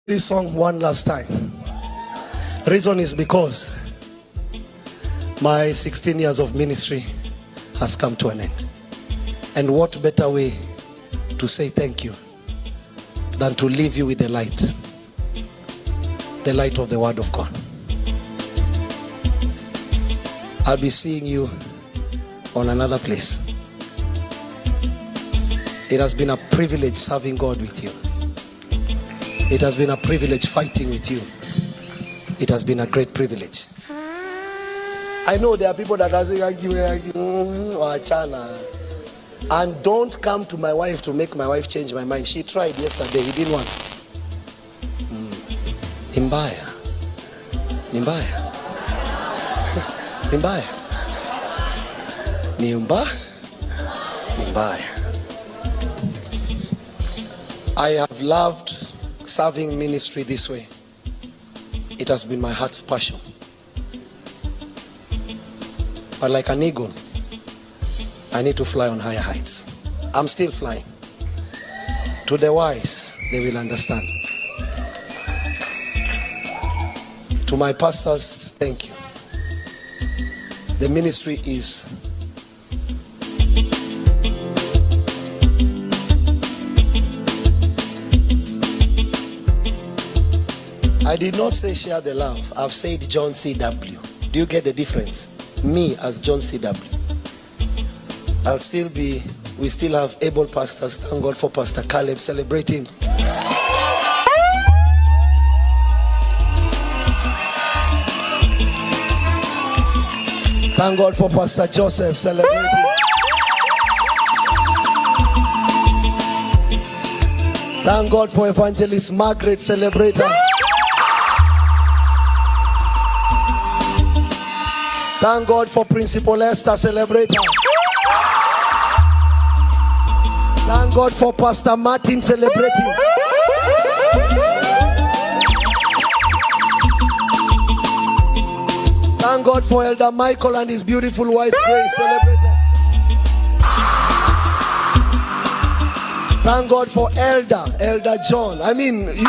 this song one last time. Reason is because my 16 years of ministry has come to an end. And what better way to say thank you than to leave you with the light of the Word of God. I'll be seeing you on another place. It has been a privilege serving God with you. It has been a privilege fighting with you. It has been a great privilege. I know there are people that are saying, and don't come to my wife to make my wife change my mind. She tried yesterday. He didn't want. Nimbaya. Nimbaya. Nimbaya. Nimbaya. I have loved serving ministry this way. It has been my heart's passion. But like an eagle, I need to fly on higher heights. I'm still flying. To the wise, they will understand. To my pastors, thank you. The ministry is I did not say share the love. I've said John CW. Do you get the difference? Me as John CW. We still have able pastors. Thank God for Pastor Caleb celebrating. Thank God for Pastor Joseph celebrating. Thank God for Evangelist Margaret celebrating. Thank God for Principal Esther celebrating. Thank God for Pastor Martin celebrating. Thank God for Elder Michael and his beautiful wife Grace celebrating. Thank God for Elder John. I mean, you